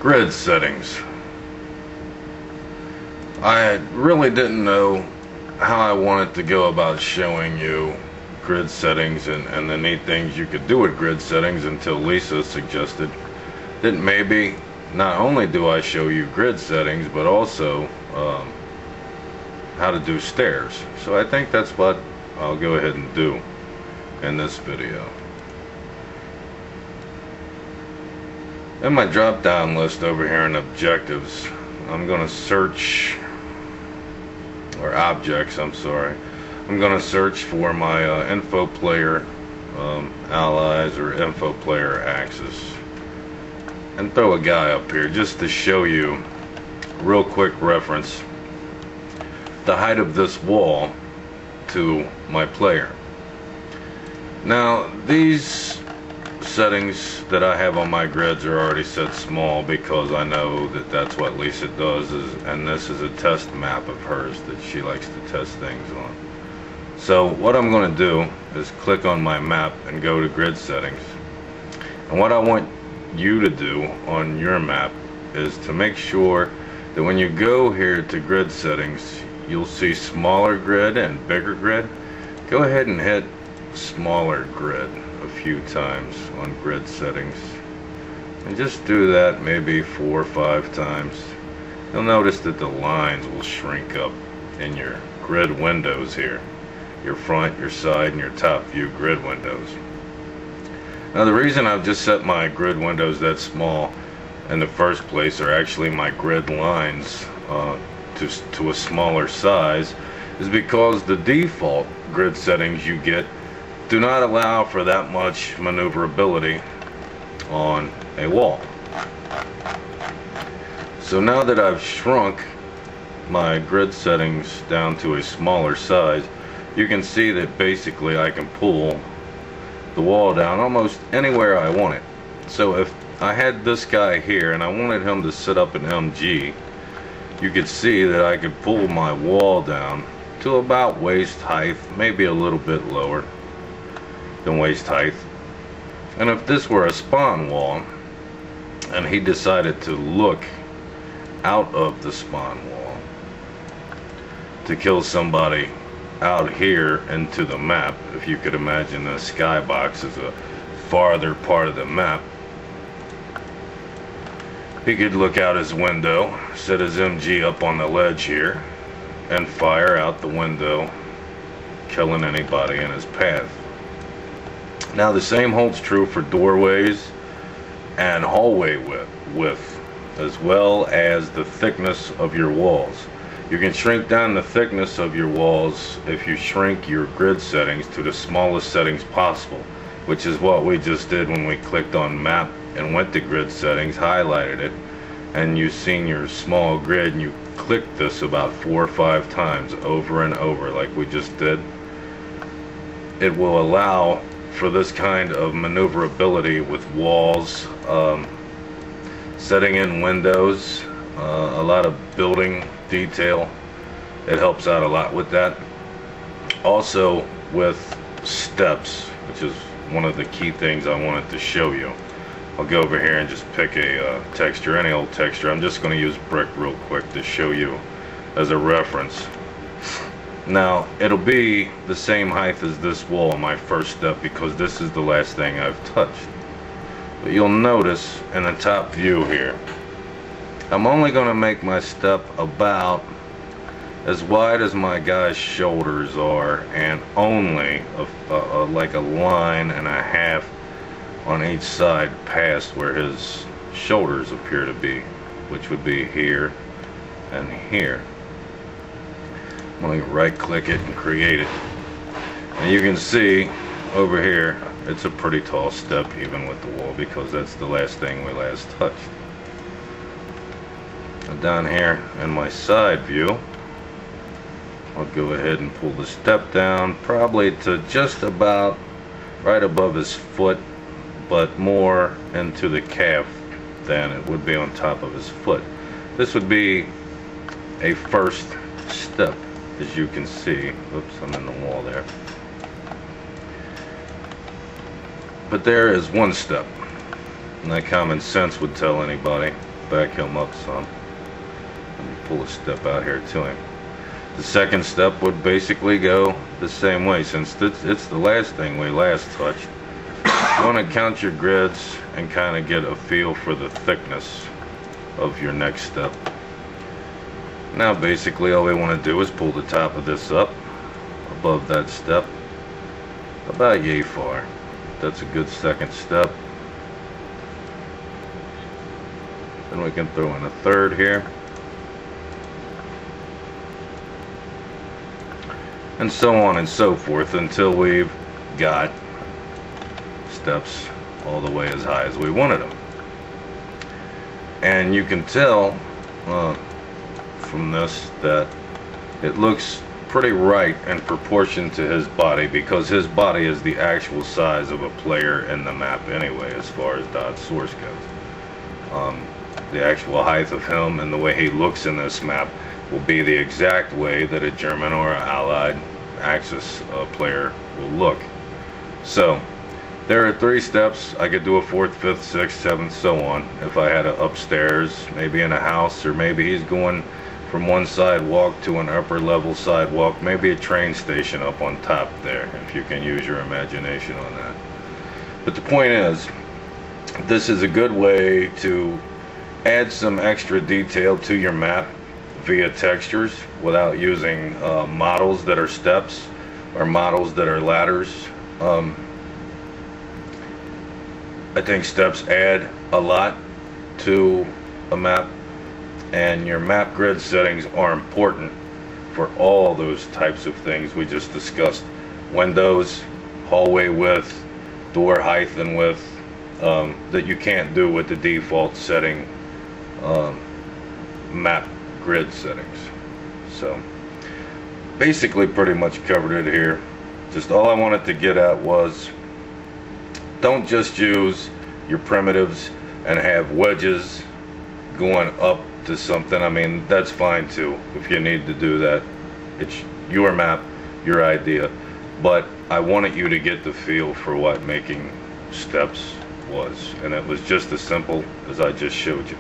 Grid settings. I really didn't know how I wanted to go about showing you grid settings and the neat things you could do with grid settings until Lisa suggested that maybe not only do I show you grid settings, but also how to do stairs. So I think that's what I'll go ahead and do in this video. In my drop down list over here in objectives, I'm going to search, or objects, I'm sorry. I'm going to search for my info player allies or info player axis and throw a guy up here just to show you real quick reference the height of this wall to my player. Now these settings that I have on my grids are already set small because I know that that's what Lisa does, and this is a test map of hers that she likes to test things on. So what I'm going to do is click on my map and go to grid settings, and what I want you to do on your map is to make sure that when you go here to grid settings, you'll see smaller grid and bigger grid. Go ahead and hit smaller grid a few times on grid settings, and just do that maybe 4 or 5 times. You'll notice that the lines will shrink up in your grid windows here, your front, your side, and your top view grid windows. Now the reason I've just set my grid windows that small in the first place, are actually my grid lines to a smaller size, is because the default grid settings you get do not allow for that much maneuverability on a wall. So now that I've shrunk my grid settings down to a smaller size, you can see that basically I can pull the wall down almost anywhere I want it. So if I had this guy here and I wanted him to sit up in MG, you could see that I could pull my wall down to about waist height, maybe a little bit lower than waist height. And if this were a spawn wall and he decided to look out of the spawn wall to kill somebody out here into the map, if you could imagine the skybox as a farther part of the map, he could look out his window, set his MG up on the ledge here, and fire out the window, killing anybody in his path. Now the same holds true for doorways and hallway width, as well as the thickness of your walls. You can shrink down the thickness of your walls if you shrink your grid settings to the smallest settings possible, which is what we just did when we clicked on map and went to grid settings, highlighted it, and you've seen your small grid, and you click this about 4 or 5 times over and over like we just did. It will allow for this kind of maneuverability with walls, setting in windows, a lot of building detail. It helps out a lot with that. Also with steps, which is one of the key things I wanted to show you. I'll go over here and just pick a texture, any old texture. I'm just going to use brick real quick to show you as a reference. Now it'll be the same height as this wall in my first step because this is the last thing I've touched. But you'll notice in the top view here, I'm only going to make my step about as wide as my guy's shoulders are, and only like a line and a half on each side past where his shoulders appear to be, which would be here and here. I'm going to right click it and create it, and you can see over here it's a pretty tall step even with the wall because that's the last thing we last touched. And down here in my side view, I'll go ahead and pull the step down probably to just about right above his foot, but more into the calf than it would be on top of his foot. This would be a first step, as you can see. Oops, I'm in the wall there. But there is one step, and that common sense would tell anybody back him up some. Let me pull a step out here to him. The second step would basically go the same way, since it's the last thing we last touched. You want to count your grids and kind of get a feel for the thickness of your next step. Now basically all we want to do is pull the top of this up above that step about yay far. That's a good second step. Then we can throw in a third here. And so on and so forth until we've got steps all the way as high as we wanted them. And you can tell from this that it looks pretty right in proportion to his body, because his body is the actual size of a player in the map anyway, as far as dot source goes. The actual height of him and the way he looks in this map will be the exact way that a German or an Allied Axis player will look. So there are 3 steps. I could do a 4th, 5th, 6th, 7th, so on. If I had a upstairs, maybe in a house, or maybe he's going from one sidewalk to an upper level sidewalk, maybe a train station up on top there, if you can use your imagination on that. But the point is, this is a good way to add some extra detail to your map via textures without using models that are steps or models that are ladders. I think steps add a lot to a map, and your map grid settings are important for all those types of things we just discussed. Windows, hallway width, door height and width, that you can't do with the default setting map grid settings. So basically pretty much covered it here. Just all I wanted to get at was, don't just use your primitives and have wedges going up to something. I mean, that's fine too if you need to do that. It's your map, your idea. But I wanted you to get the feel for what making steps was, and it was just as simple as I just showed you.